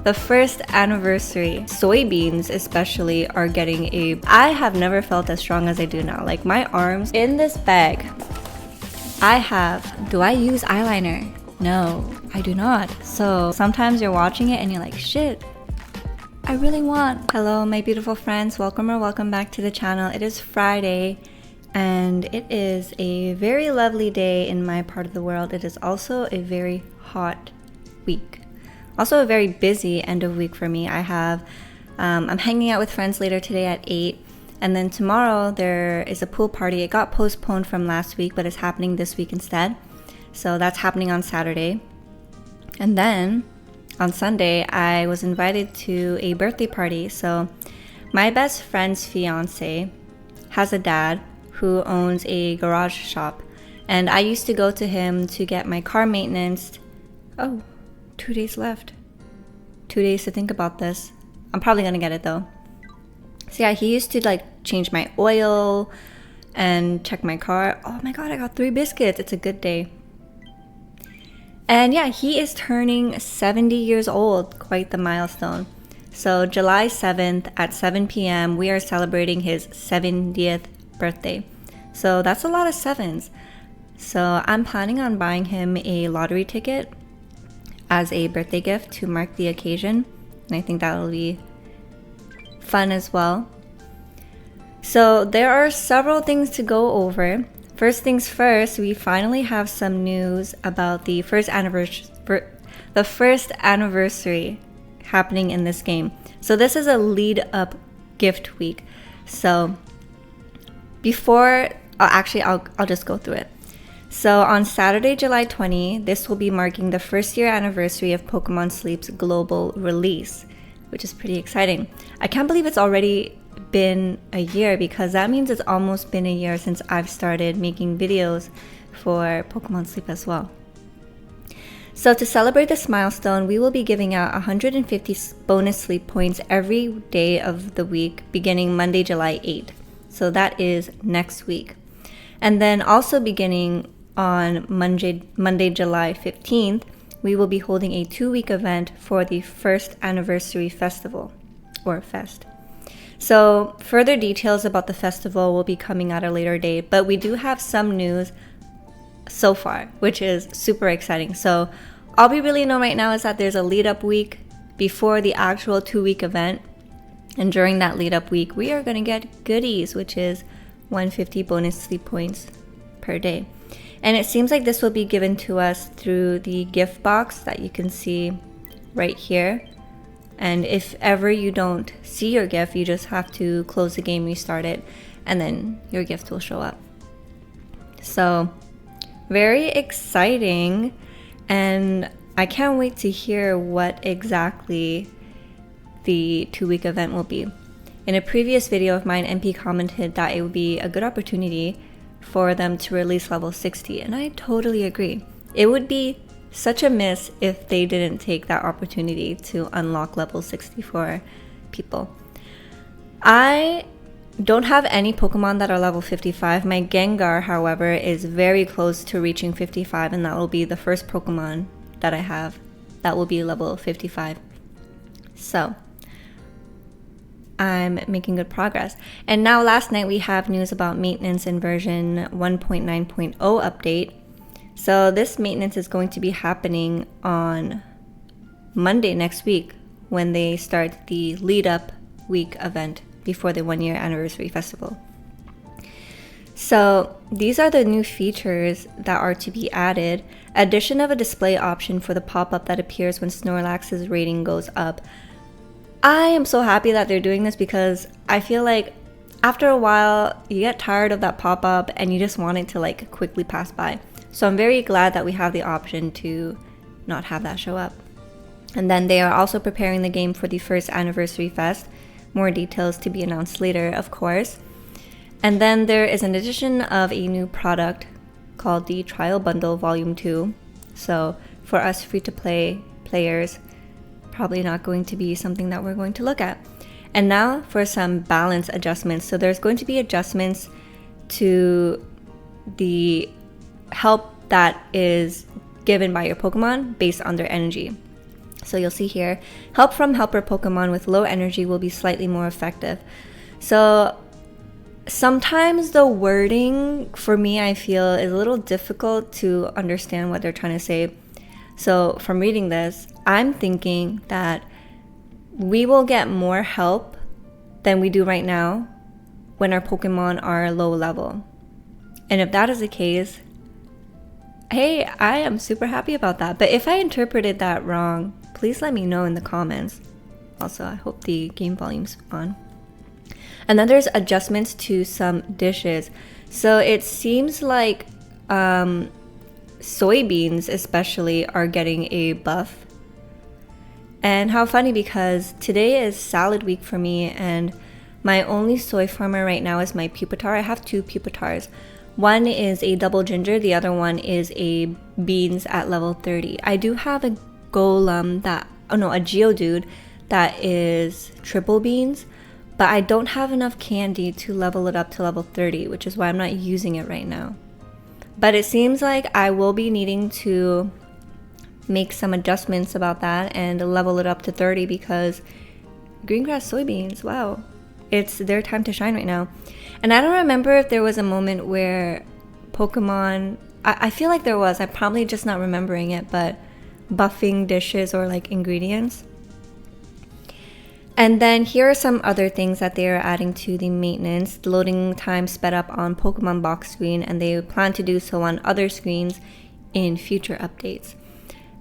The first anniversary soybeans especially are getting I have never felt as strong as I do now. Like my arms in this bag, do I use eyeliner? No, I do not. So sometimes you're watching it and you're like, shit, I really want. Hello, my beautiful friends. Welcome back to the channel. It is Friday and it is a very lovely day in my part of the world. It is also a very hot week. Also a very busy end of week for me. I'm hanging out with friends later today at 8, and then tomorrow there is a pool party. It got postponed from last week, but it's happening this week instead. So that's happening on Saturday. And then on Sunday, I was invited to a birthday party. So my best friend's fiance has a dad who owns a garage shop, and I used to go to him to get my car maintenance. 2 days left. 2 days to think about this. I'm probably gonna get it though. So yeah, he used to like change my oil and check my car. Oh my god, I got 3 biscuits. It's a good day. And yeah, he is turning 70 years old. Quite the milestone. So July 7th at 7 p.m. we are celebrating his 70th birthday. So that's a lot of sevens. So I'm planning on buying him a lottery ticket as a birthday gift to mark the occasion, and I think that'll be fun as well. So there are several things to go over. First things first, we finally have some news about the first anniversary happening in this game. So this is a lead up gift week. So I'll just go through it. So on Saturday, July 20, this will be marking the first year anniversary of Pokémon Sleep's global release, which is pretty exciting. I can't believe it's already been a year, because that means it's almost been a year since I've started making videos for Pokémon Sleep as well. So to celebrate this milestone, we will be giving out 150 bonus sleep points every day of the week beginning Monday, July 8th. So that is next week. And then also beginning on Monday, July 15th, we will be holding a 2-week event for the first anniversary festival, or fest. So further details about the festival will be coming at a later date, but we do have some news so far, which is super exciting. So all we really know right now is that there's a lead up week before the actual 2-week event. And during that lead up week, we are going to get goodies, which is 150 bonus sleep points per day. And it seems like this will be given to us through the gift box that you can see right here. And if ever you don't see your gift, you just have to close the game, restart it, and then your gift will show up. So very exciting, and I can't wait to hear what exactly the 2-week event will be. In a previous video of mine, MP commented that it would be a good opportunity for them to release level 60, and I totally agree. It would be such a miss if they didn't take that opportunity to unlock level 60 for people. I don't have any Pokemon that are level 55. My Gengar, however, is very close to reaching 55, and that will be the first Pokemon that I have that will be level 55. So I'm making good progress. And now last night we have news about maintenance in version 1.9.0 update. So this maintenance is going to be happening on Monday next week when they start the lead up week event before the 1-year anniversary festival. So these are the new features that are to be added. Addition of a display option for the pop-up that appears when Snorlax's rating goes up. I am so happy that they're doing this, because I feel like after a while you get tired of that pop-up and you just want it to like quickly pass by. So I'm very glad that we have the option to not have that show up. And then they are also preparing the game for the first anniversary fest. More details to be announced later, of course. And then there is an addition of a new product called the Trial Bundle Volume 2. So for us free-to-play players, probably not going to be something that we're going to look at. And now for some balance adjustments. So there's going to be adjustments to the help that is given by your Pokemon based on their energy. So you'll see here, help from helper Pokemon with low energy will be slightly more effective. So sometimes the wording for me, I feel, is a little difficult to understand what they're trying to say. So from reading this, I'm thinking that we will get more help than we do right now when our Pokemon are low level. And if that is the case, hey, I am super happy about that. But if I interpreted that wrong, please let me know in the comments. Also, I hope the game volume's on. And then there's adjustments to some dishes. So it seems like soybeans especially are getting a buff. And how funny, because today is salad week for me, and my only soy farmer right now is my Pupitar. I have two Pupitars. One is a double ginger, the other one is a beans at level 30. I do have a golem a Geodude that is triple beans, but I don't have enough candy to level it up to level 30, which is why I'm not using it right now. But it seems like I will be needing to make some adjustments about that and level it up to 30, because green grass soybeans, wow, it's their time to shine right now. And I don't remember if there was a moment where Pokemon, I feel like there was, I'm probably just not remembering it, but buffing dishes or like ingredients. And then here are some other things that they are adding to the maintenance. The loading time sped up on Pokemon box screen, and they plan to do so on other screens in future updates.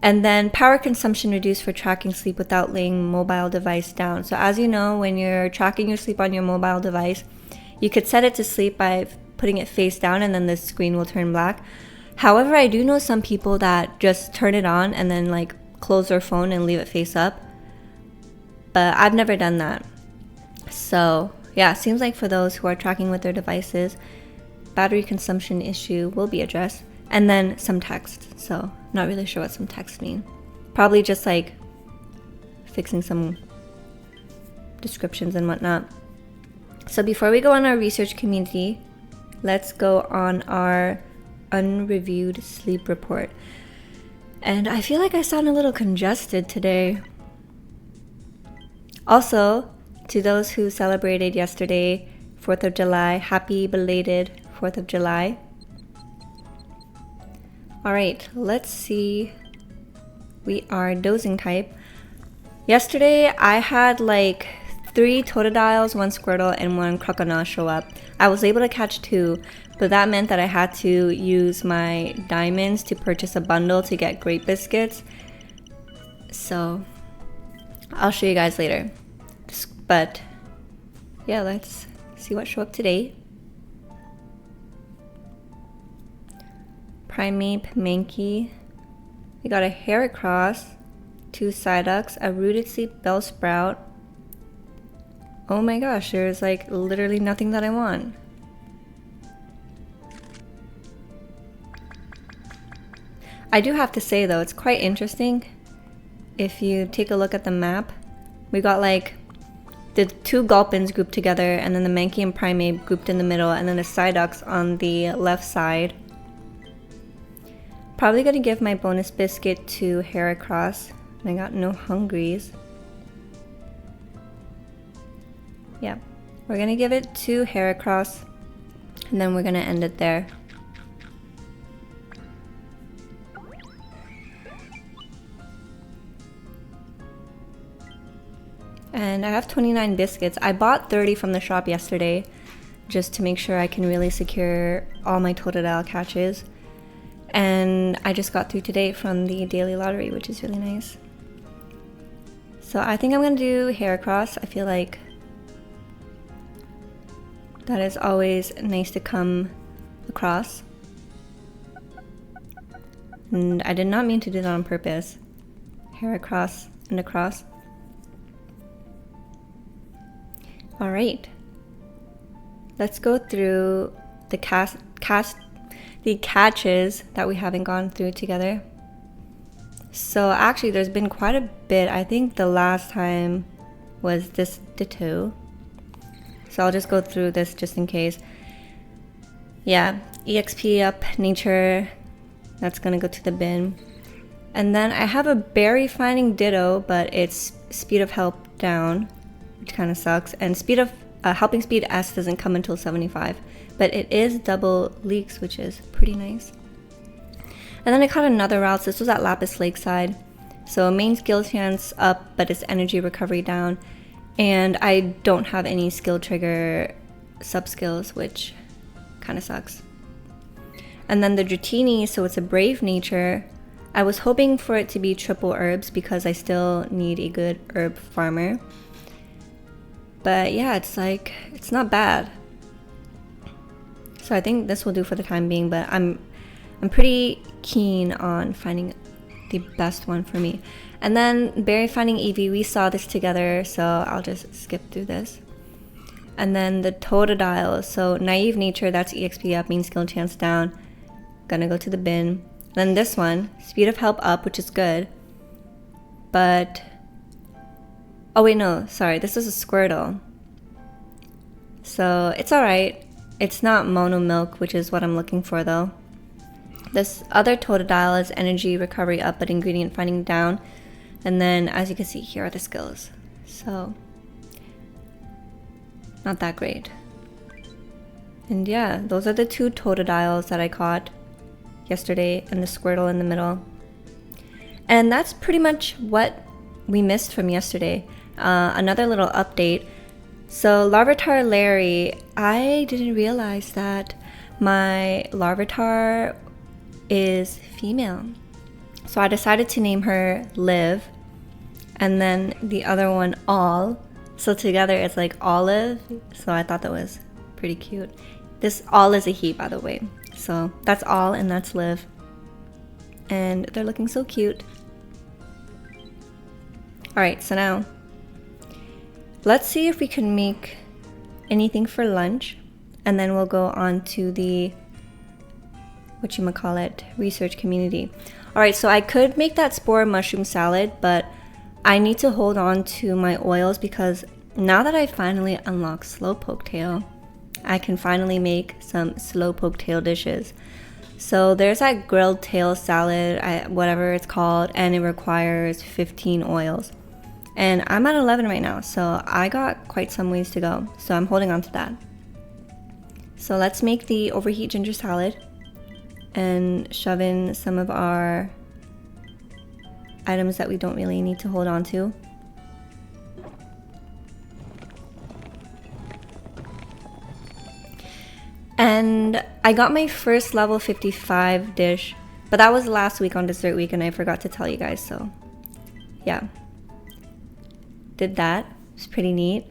And then power consumption reduced for tracking sleep without laying mobile device down. So as you know, when you're tracking your sleep on your mobile device, you could set it to sleep by putting it face down, and then the screen will turn black. However, I do know some people that just turn it on and then like close their phone and leave it face up. But I've never done that. So yeah, it seems like for those who are tracking with their devices, battery consumption issue will be addressed. And then some text. So not really sure what some text mean. Probably just like fixing some descriptions and whatnot. So before we go on our research community, let's go on our unreviewed sleep report. And I feel like I sound a little congested today. Also, to those who celebrated yesterday, 4th of July, happy belated 4th of July. Alright, let's see. We are dozing type. Yesterday, I had like 3 Totodiles, 1 Squirtle, and 1 Croconaw show up. I was able to catch 2, but that meant that I had to use my diamonds to purchase a bundle to get grape biscuits. So I'll show you guys later. But yeah, let's see what showed up today. Primeape, Mankey. We got a Heracross, 2 Psyducks, a Rooted Seed Bellsprout. Oh my gosh, there's like literally nothing that I want. I do have to say though, it's quite interesting. If you take a look at the map, we got like the 2 Gulpins grouped together, and then the Mankey and Primeape grouped in the middle, and then the Psyducks on the left side. Probably gonna give my bonus biscuit to Heracross. I got no Hungries. Yeah, we're gonna give it to Heracross, and then we're gonna end it there. And I have 29 biscuits. I bought 30 from the shop yesterday just to make sure I can really secure all my Totodile catches. And I just got 3 today from the daily lottery, which is really nice. So I think I'm gonna do Heracross. I feel like that is always nice to come across. And I did not mean to do that on purpose. Heracross and across. Alright. Let's go through the catches that we haven't gone through together. So actually there's been quite a bit. I think the last time was this Ditto. So I'll just go through this just in case. Yeah, EXP up, nature. That's gonna go to the bin. And then I have a berry finding ditto, but it's speed of help down, which kind of sucks. And speed of helping speed S doesn't come until 75, but it is double leaks, which is pretty nice. And then I caught another route. So this was at Lapis Lakeside. So main skill chance up, but it's energy recovery down. And I don't have any skill trigger sub skills, which kind of sucks. And then the Dratini, so it's a brave nature. I was hoping for it to be triple herbs because I still need a good herb farmer. But yeah, it's not bad. So I think this will do for the time being, but I'm pretty keen on finding the best one for me. And then berry finding Eevee, we saw this together, so I'll just skip through this. And then the Totodile, so naive nature, that's EXP up, mean skill chance down. Gonna go to the bin. Then this one, speed of help up, which is good. But, oh wait, no, sorry, this is a Squirtle. So it's alright. It's not mono milk, which is what I'm looking for though. This other Totodile is energy recovery up, but ingredient finding down. And then, as you can see, here are the skills. So, not that great. And yeah, those are the two Totodiles that I caught yesterday, and the Squirtle in the middle. And that's pretty much what we missed from yesterday. Another little update. So Larvitar Larry, I didn't realize that my Larvitar is female. So I decided to name her Liv, and then the other one All. So together it's like Olive. So I thought that was pretty cute. This All is a he, by the way. So that's All and that's Liv. And they're looking so cute. Alright, so now let's see if we can make anything for lunch. And then we'll go on to the research community. Alright, so I could make that spore mushroom salad, but I need to hold on to my oils because now that I finally unlocked Slowpoke Tail, I can finally make some Slowpoke Tail dishes. So there's that grilled tail salad, whatever it's called, and it requires 15 oils. And I'm at 11 right now, so I got quite some ways to go. So I'm holding on to that. So let's make the overheat ginger salad and shove in some of our items that we don't really need to hold on to. And I got my first level 55 dish, but that was last week on dessert week and I forgot to tell you guys, so yeah. Did that. It's pretty neat.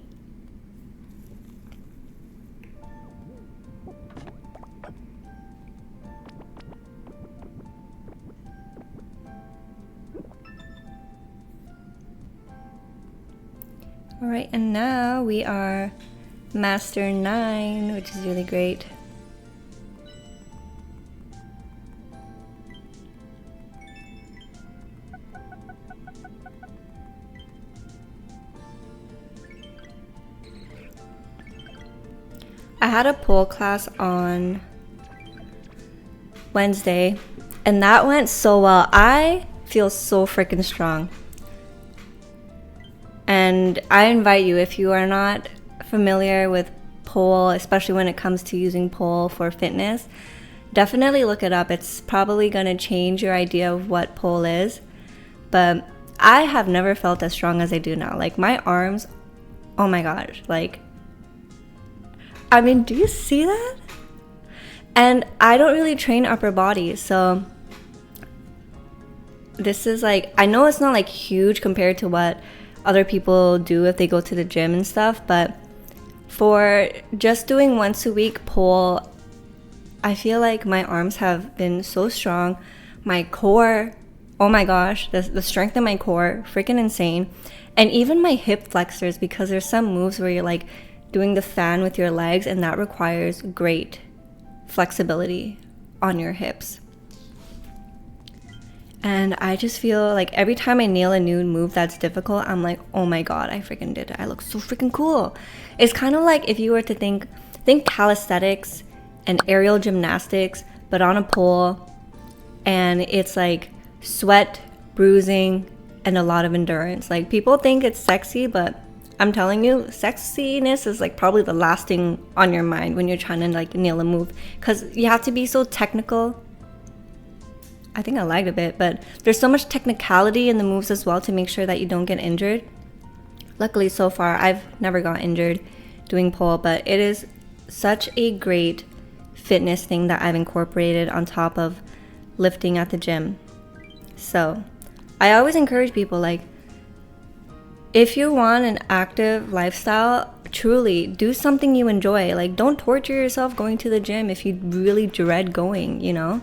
Alright, and now we are Master 9, which is really great. I had a pole class on Wednesday, and that went so well. I feel so freaking strong. And I invite you, if you are not familiar with pole, especially when it comes to using pole for fitness, definitely look it up. It's probably going to change your idea of what pole is. But I have never felt as strong as I do now. Like my arms, oh my gosh, like, I mean, do you see that? And I don't really train upper body, so this is like, I know it's not like huge compared to what other people do if they go to the gym and stuff, but for just doing once a week pole, I feel like my arms have been so strong. My core, oh my gosh, the strength in my core, freaking insane. And even my hip flexors, because there's some moves where you're like doing the fan with your legs, and that requires great flexibility on your hips. And I just feel like every time I nail a new move that's difficult, I'm like, oh my god, I freaking did it. I look so freaking cool. It's kind of like if you were to think calisthenics and aerial gymnastics, but on a pole, and it's like sweat bruising, and a lot of endurance. Like, people think it's sexy, but I'm telling you, sexiness is like probably the last thing on your mind when you're trying to like nail a move, because you have to be so technical. I think I lagged a bit, but there's so much technicality in the moves as well to make sure that you don't get injured. Luckily, so far, I've never got injured doing pole, but it is such a great fitness thing that I've incorporated on top of lifting at the gym. So I always encourage people, like, if you want an active lifestyle, truly do something you enjoy. Like, don't torture yourself going to the gym if you really dread going, you know?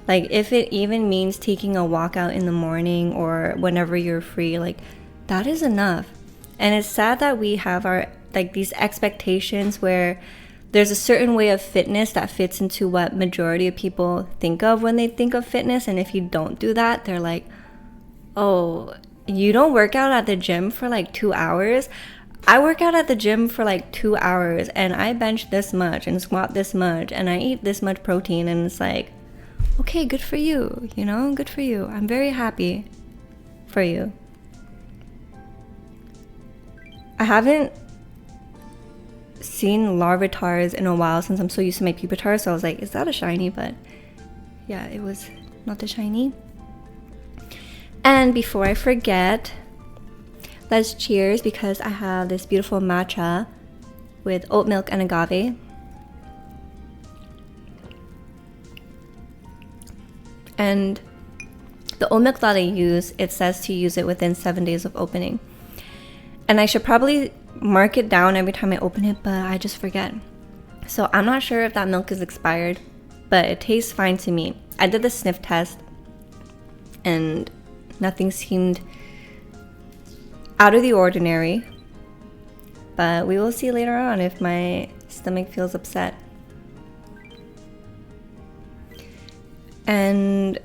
Like, if it even means taking a walk out in the morning or whenever you're free, like, that is enough. And it's sad that we have our, like, these expectations where there's a certain way of fitness that fits into what majority of people think of when they think of fitness. And if you don't do that, they're like, oh, you don't work out at the gym for like 2 hours? I work out at the gym for like 2 hours and I bench this much and squat this much and I eat this much protein, and it's like, okay, good for you, you know, good for you. I'm very happy for you. I haven't seen larvatars in a while since I'm so used to my pupitar, so I was like, is that a shiny? But yeah, it was not a shiny. And before I forget, let's cheers, because I have this beautiful matcha with oat milk and agave. And the oat milk that I use, it says to use it within 7 days of opening. And I should probably mark it down every time I open it, but I just forget. So I'm not sure if that milk is expired, but it tastes fine to me. I did the sniff test and nothing seemed out of the ordinary. But we will see later on if my stomach feels upset. And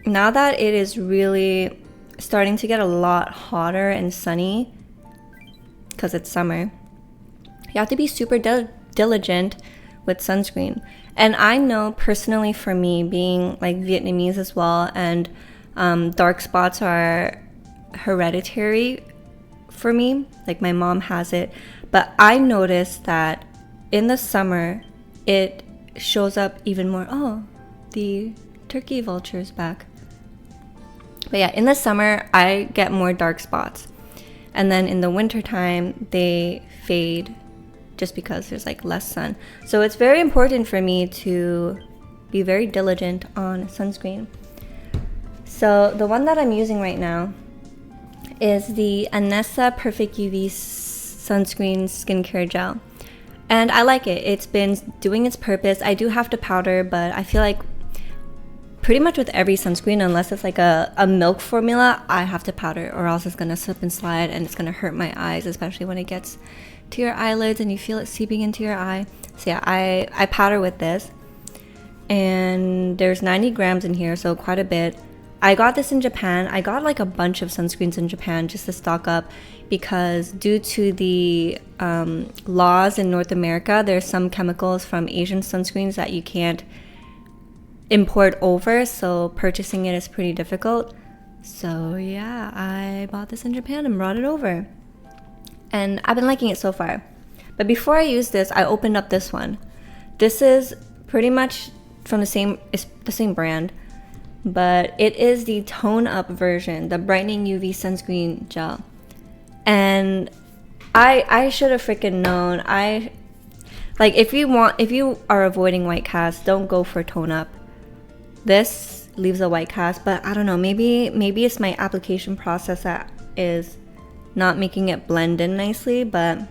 now that it is really starting to get a lot hotter and sunny, because it's summer, you have to be super diligent with sunscreen. And I know personally, for me, being like Vietnamese as well, and dark spots are hereditary for me. Like, my mom has it, but I noticed that in the summer it shows up even more. Oh, the turkey vulture is back. But yeah, in the summer I get more dark spots, and then in the winter time they fade just because there's like less sun. So it's very important for me to be very diligent on sunscreen. So the one that I'm using right now is the Anessa Perfect UV Sunscreen Skincare Gel. And I like it. It's been doing its purpose. I do have to powder, but I feel like pretty much with every sunscreen, unless it's like a milk formula, I have to powder, or else it's gonna slip and slide and it's gonna hurt my eyes, especially when it gets to your eyelids and you feel it seeping into your eye. So yeah, I powder with this, and there's 90 grams in here, so quite a bit. I got this in Japan. I got like a bunch of sunscreens in Japan just to stock up, because due to the laws in North America, there's some chemicals from Asian sunscreens that you can't import over, so purchasing it is pretty difficult. So yeah, I bought this in Japan and brought it over, and I've been liking it so far. But before I use this, I opened up this one. This is pretty much from the same brand, but it is the tone up version, the brightening UV sunscreen gel. And I should have freaking known. Like, if you are avoiding white cast, don't go for tone up. This leaves a white cast, but I don't know, maybe it's my application process that is not making it blend in nicely. But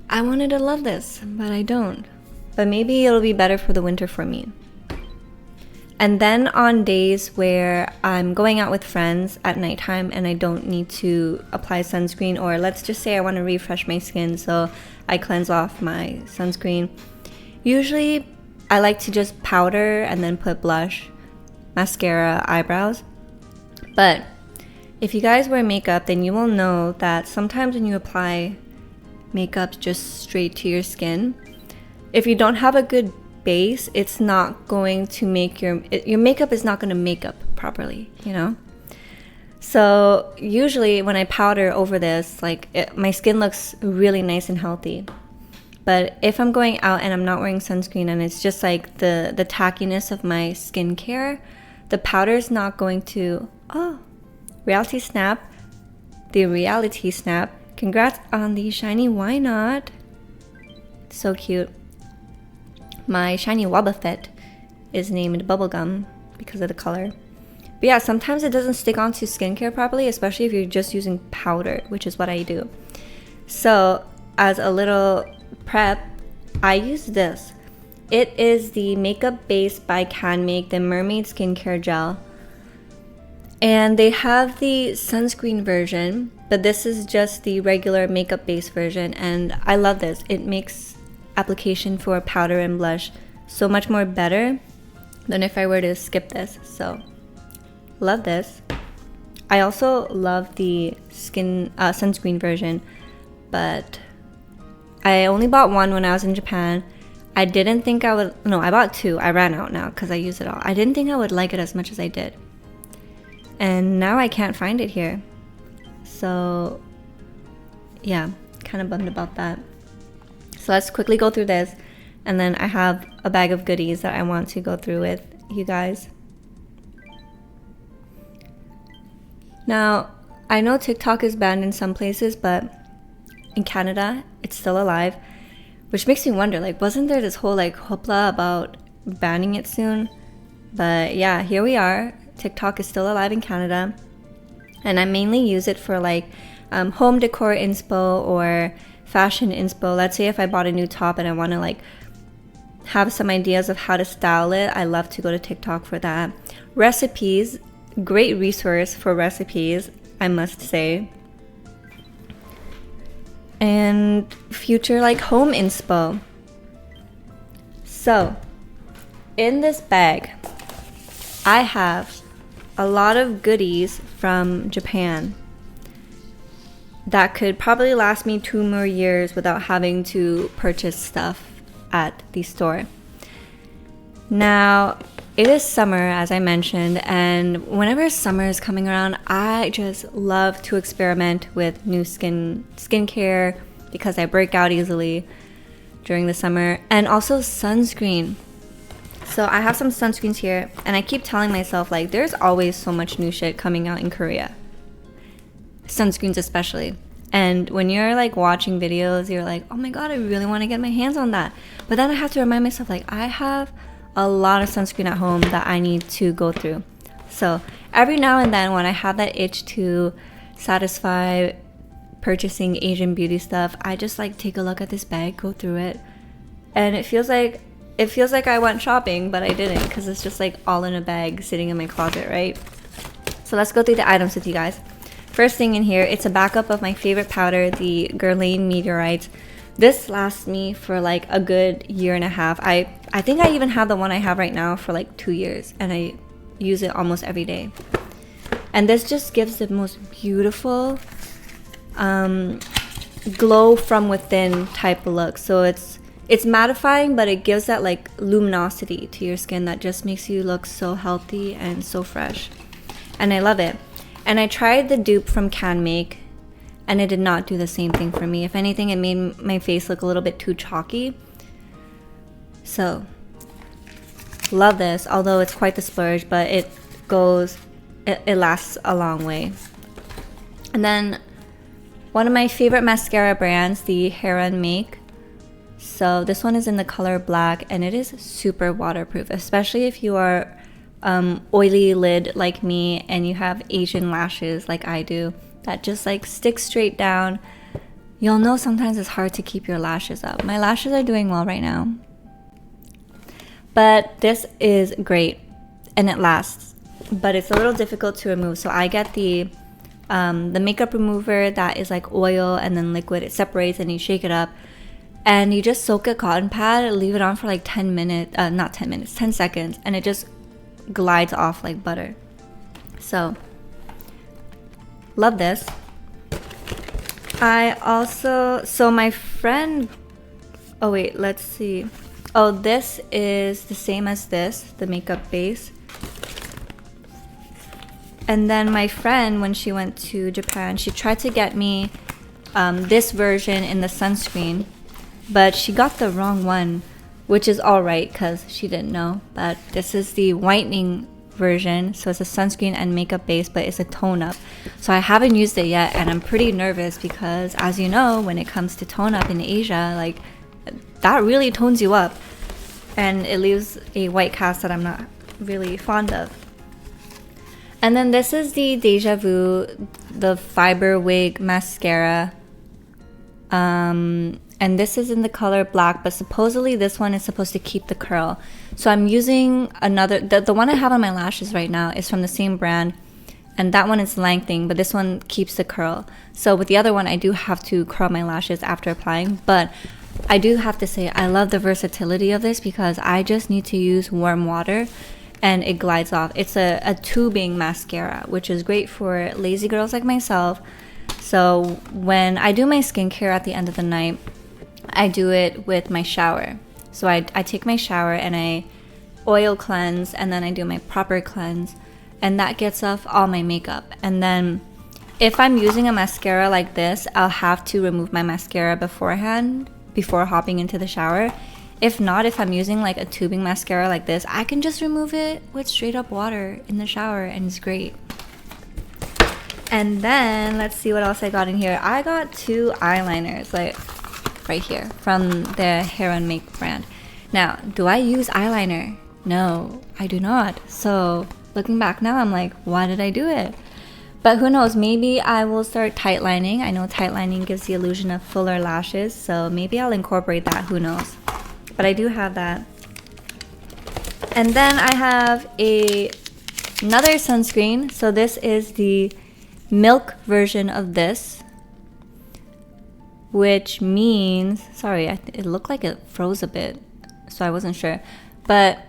I wanted to love this, but I don't. But maybe it'll be better for the winter for me. And then on days where I'm going out with friends at nighttime and I don't need to apply sunscreen, or let's just say I want to refresh my skin, so I cleanse off my sunscreen, usually I like to just powder and then put blush, mascara, eyebrows. But if you guys wear makeup, then you will know that sometimes when you apply makeup just straight to your skin, if you don't have a good base, it's not going to make your makeup is not going to make up properly, you know? So usually when I powder over this, like my skin looks really nice and healthy. But if I'm going out and I'm not wearing sunscreen and it's just like the tackiness of my skincare, the powder is not going to... Oh, reality snap. The reality snap. Congrats on the shiny Why Not. So cute. My shiny Wobbuffet is named Bubblegum because of the color. But yeah, sometimes it doesn't stick onto skincare properly, especially if you're just using powder, which is what I do. So as a little prep, I use this. It is the Makeup Base by CanMake, the Mermaid Skincare Gel. And they have the sunscreen version, but this is just the regular makeup base version. And I love this. It makes application for powder and blush so much more better than if I were to skip this. So love this. I also love the sunscreen version, but I only bought one when I was in Japan. I didn't think I would... No, I bought two. I ran out now because I used it all. I didn't think I would like it as much as I did. And now I can't find it here. So yeah, kind of bummed about that. So let's quickly go through this. And then I have a bag of goodies that I want to go through with you guys. Now, I know TikTok is banned in some places, but in Canada, it's still alive. Which makes me wonder, like, wasn't there this whole like hoopla about banning it soon? But yeah, here we are. TikTok is still alive in Canada. And I mainly use it for like home decor inspo or fashion inspo. Let's say if I bought a new top and I want to like have some ideas of how to style it, I love to go to TikTok for that. Recipes, great resource for recipes, I must say. And future like home inspo. So in this bag I have a lot of goodies from Japan that could probably last me 2 more years without having to purchase stuff at the store. Now, it is summer, as I mentioned, and whenever summer is coming around, I just love to experiment with new skincare because I break out easily during the summer, and also sunscreen. So I have some sunscreens here, and I keep telling myself, like, there's always so much new shit coming out in Korea. Sunscreens especially. And when you're like watching videos, you're like, oh my god, I really want to get my hands on that. But then I have to remind myself, like, I have a lot of sunscreen at home that I need to go through. So every now and then when I have that itch to satisfy purchasing Asian beauty stuff, I just like take a look at this bag, go through it, and it feels like I went shopping, but I didn't, because it's just like all in a bag sitting in my closet, right? So let's go through the items with you guys. First thing in here, it's a backup of my favorite powder, the Guerlain Meteorite. This lasts me for like a good 1.5 years. I think I even have the one I have right now for like 2 years, and I use it almost every day. And this just gives the most beautiful glow from within type of look. So it's mattifying, but it gives that like luminosity to your skin that just makes you look so healthy and so fresh. And I love it. And I tried the dupe from CanMake, and it did not do the same thing for me. If anything, it made my face look a little bit too chalky. So, love this, although it's quite the splurge, but it lasts a long way. And then, one of my favorite mascara brands, the Hair & Make. So, this one is in the color black, and it is super waterproof, especially if you are oily lid like me and you have Asian lashes like I do that just like stick straight down. You'll know sometimes it's hard to keep your lashes up. My lashes are doing well right now, but this is great and it lasts, but it's a little difficult to remove. So I get the makeup remover that is like oil and then liquid. It separates and you shake it up and you just soak a cotton pad, leave it on for like 10 seconds, and it just glides off like butter. So love this. I also, so my friend, oh wait, let's see. Oh, this is the same as this, the makeup base. And then my friend, when she went to Japan, she tried to get me this version in the sunscreen, but she got the wrong one, which is alright because she didn't know. But this is the whitening version, so it's a sunscreen and makeup base, but it's a tone up. So I haven't used it yet, and I'm pretty nervous because, as you know, when it comes to tone up in Asia, like, that really tones you up, and it leaves a white cast that I'm not really fond of. And then this is the Deja Vu, the Fiber Wig Mascara. And this is in the color black, but supposedly this one is supposed to keep the curl. So I'm using another, the one I have on my lashes right now is from the same brand, and that one is lengthening, but this one keeps the curl. So with the other one, I do have to curl my lashes after applying, but I do have to say I love the versatility of this because I just need to use warm water and it glides off. It's a tubing mascara, which is great for lazy girls like myself. So when I do my skincare at the end of the night, I do it with my shower. So I take my shower and I oil cleanse, and then I do my proper cleanse, and that gets off all my makeup. And then if I'm using a mascara like this, I'll have to remove my mascara beforehand, before hopping into the shower. If not, if I'm using like a tubing mascara like this, I can just remove it with straight up water in the shower, and it's great. And then let's see what else I got in here. I got 2 eyeliners, like right here, from the Hair and Make brand. Now, do I use eyeliner? No, I do not. So looking back now, I'm like, why did I do it? But who knows, maybe I will start tight lining. I know tight lining gives the illusion of fuller lashes, so maybe I'll incorporate that, who knows. But I do have that. And then I have another sunscreen. So this is the milk version of this, which means, sorry, it looked like it froze a bit, so I wasn't sure. But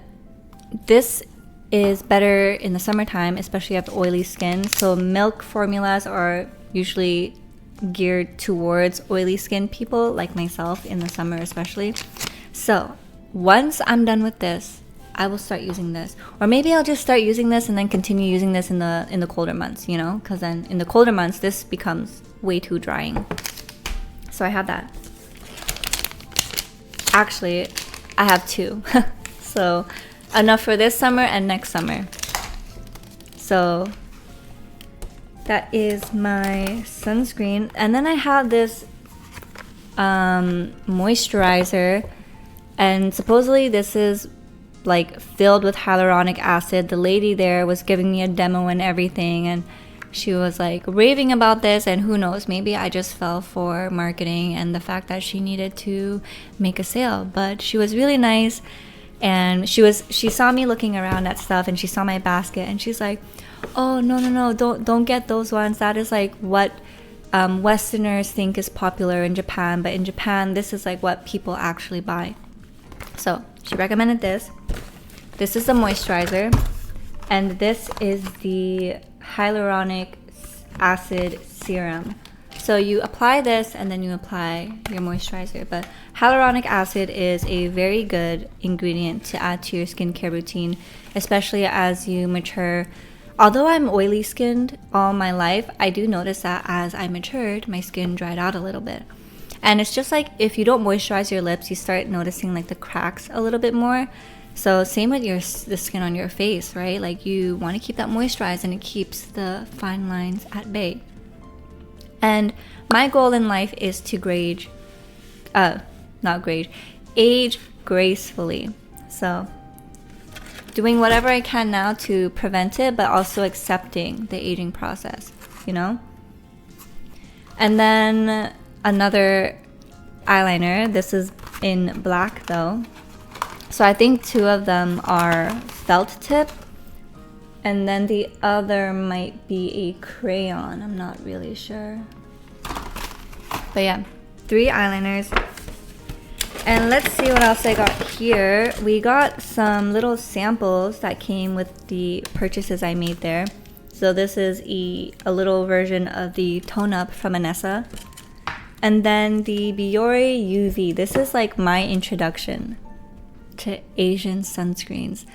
this is better in the summertime, especially if you have oily skin. So milk formulas are usually geared towards oily skin people like myself in the summer especially. So once I'm done with this, I will start using this, or maybe I'll just start using this and then continue using this in the colder months, you know, because then in the colder months this becomes way too drying. So I have that. Actually, I have 2. So enough for this summer and next summer. So that is my sunscreen. And then I have this moisturizer, and supposedly this is like filled with hyaluronic acid. The lady there was giving me a demo and everything, and she was like raving about this, and who knows, maybe I just fell for marketing and the fact that she needed to make a sale. But she was really nice, and she saw me looking around at stuff, and she saw my basket, and she's like, oh no, don't get those ones. That is like what Westerners think is popular in Japan, but in Japan this is like what people actually buy. So she recommended this. This is the moisturizer, and this is the hyaluronic acid serum. So you apply this and then you apply your moisturizer. But hyaluronic acid is a very good ingredient to add to your skincare routine, especially as you mature. Although I'm oily skinned all my life, I do notice that as I matured, my skin dried out a little bit. And it's just like if you don't moisturize your lips, you start noticing like the cracks a little bit more. So same with the skin on your face, right? Like you want to keep that moisturized, and it keeps the fine lines at bay. And my goal in life is to age gracefully. So doing whatever I can now to prevent it, but also accepting the aging process, you know? And then another eyeliner. This is in black though. So I think 2 of them are felt tip, and then the other might be a crayon. I'm not really sure. But yeah, 3 eyeliners. And let's see what else I got here. We got some little samples that came with the purchases I made there. So this is a little version of the Tone Up from Anessa. And then the Biore UV. This is like my introduction to Asian sunscreens.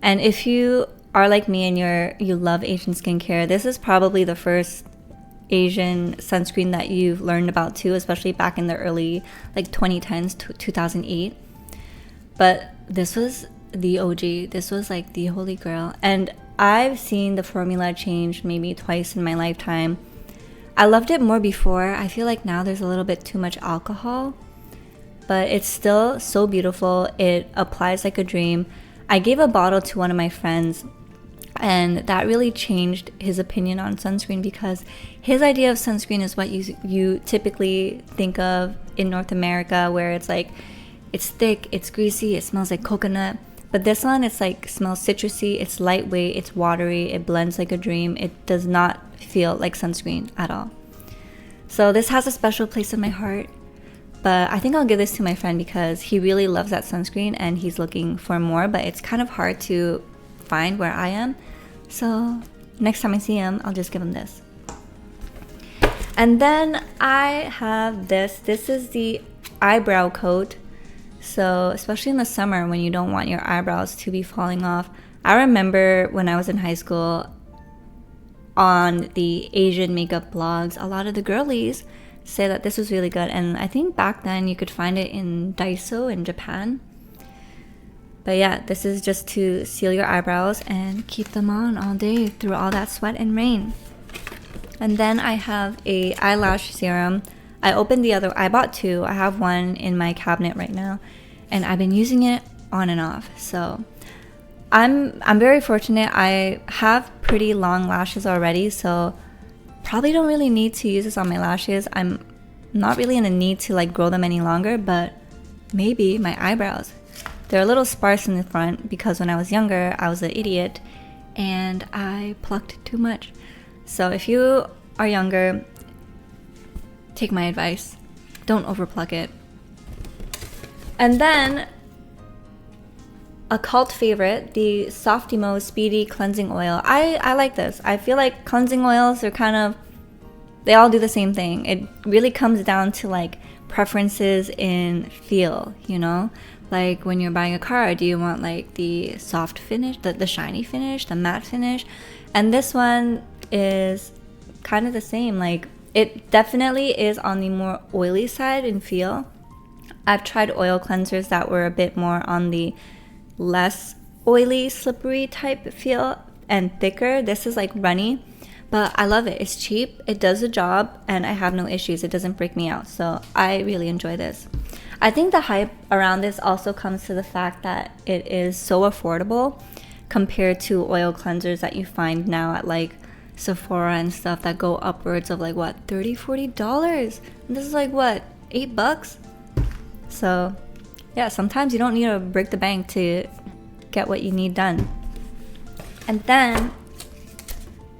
And if you are like me and you love Asian skincare, this is probably the first Asian sunscreen that you've learned about too, especially back in the early like 2010s to 2008. But this was the OG. This was like the holy grail. And I've seen the formula change maybe twice in my lifetime. I loved it more before. I feel like now there's a little bit too much alcohol, but it's still so beautiful. It applies like a dream. I gave a bottle to one of my friends, and that really changed his opinion on sunscreen, because his idea of sunscreen is what you typically think of in North America, where it's like, it's thick, it's greasy, it smells like coconut. But this one, it's like smells citrusy, it's lightweight, it's watery, it blends like a dream. It does not feel like sunscreen at all. So this has a special place in my heart. But I think I'll give this to my friend because he really loves that sunscreen and he's looking for more, but it's kind of hard to find where I am. So next time I see him, I'll just give him this. And then I have this. This is the eyebrow coat. So especially in the summer when you don't want your eyebrows to be falling off. I remember when I was in high school, on the Asian makeup blogs, a lot of the girlies say that this was really good. And I think back then you could find it in Daiso in Japan. But yeah, this is just to seal your eyebrows and keep them on all day through all that sweat and rain. And then I have a eyelash serum. I bought two. I have one in my cabinet right now, and I've been using it on and off. So I'm very fortunate. I have pretty long lashes already, so probably don't really need to use this on my lashes. I'm not really in a need to like grow them any longer, but maybe my eyebrows. They're a little sparse in the front because when I was younger, I was an idiot and I plucked too much. So if you are younger, take my advice. Don't overpluck it. And then a cult favorite, the Softimo Speedy Cleansing Oil. I like this. I feel like cleansing oils are they all do the same thing. It really comes down to like preferences in feel, you know? Like when you're buying a car, do you want like the soft finish, the shiny finish, the matte finish? And this one is kind of the same. Like it definitely is on the more oily side in feel. I've tried oil cleansers that were a bit more on the less oily, slippery type feel and thicker. This is like runny, but I love it. It's cheap, it does the job, and I have no issues. It doesn't freak me out, so I really enjoy this. I think the hype around this also comes to the fact that it is so affordable compared to oil cleansers that you find now at like Sephora and stuff that go upwards of like what, $30-$40, and this is like what, $8. So yeah, sometimes you don't need to break the bank to get what you need done. And then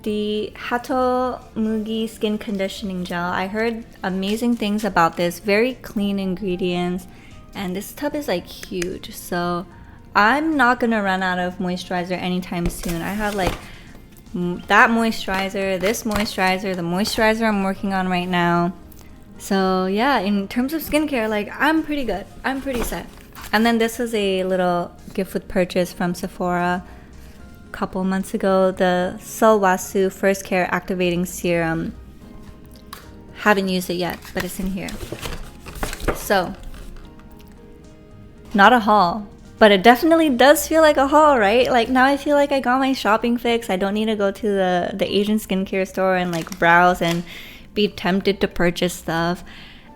the Hato Mugi Skin Conditioning Gel. I heard amazing things about this. Very clean ingredients. And this tub is like huge. So I'm not going to run out of moisturizer anytime soon. I have like that moisturizer, this moisturizer, the moisturizer I'm working on right now. So yeah, in terms of skincare, like I'm pretty good. I'm pretty set. And then this was a little gift with purchase from Sephora a couple months ago. The Sulwhasoo First Care Activating Serum. Haven't used it yet, but it's in here. So, not a haul, but it definitely does feel like a haul, right? Like now I feel like I got my shopping fix. I don't need to go to the Asian skincare store and like browse and be tempted to purchase stuff.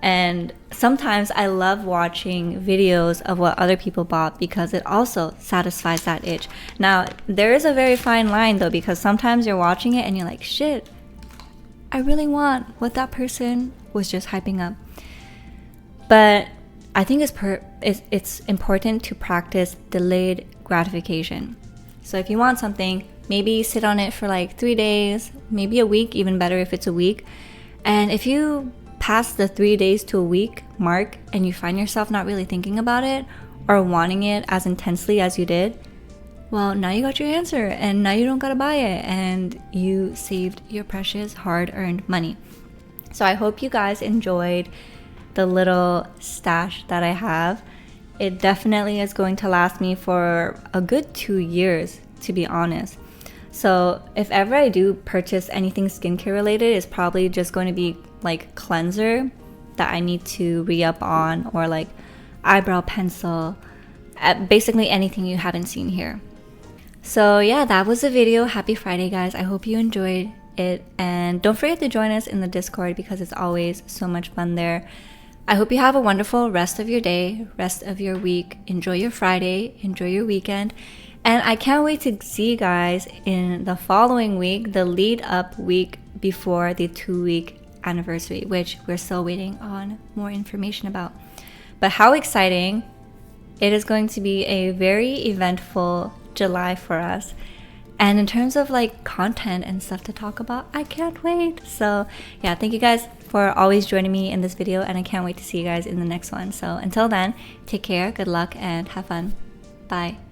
And sometimes I love watching videos of what other people bought because it also satisfies that itch. Now, there is a very fine line though, because sometimes you're watching it and you're like, shit, I really want what that person was just hyping up. But I think it's important to practice delayed gratification. So if you want something, maybe sit on it for like 3 days, maybe a week, even better if it's a week. And if you pass the 3 days to a week mark and you find yourself not really thinking about it or wanting it as intensely as you did, well, now you got your answer and now you don't gotta buy it and you saved your precious hard-earned money. So I hope you guys enjoyed the little stash that I have. It definitely is going to last me for a good 2 years, to be honest. So if ever I do purchase anything skincare related, it's probably just going to be like cleanser that I need to re-up on, or like eyebrow pencil, basically anything you haven't seen here. So yeah, that was the video. Happy Friday, guys. I hope you enjoyed it, and don't forget to join us in the Discord because it's always so much fun there. I hope you have a wonderful rest of your day, rest of your week. Enjoy your Friday, enjoy your weekend, and I can't wait to see you guys in the following week, the lead up week before the 2-week anniversary, which we're still waiting on more information about. But how exciting! It is going to be a very eventful July for us. And in terms of like content and stuff to talk about, I can't wait. So yeah, thank you guys for always joining me in this video, and I can't wait to see you guys in the next one. So until then, take care, good luck, and have fun. Bye.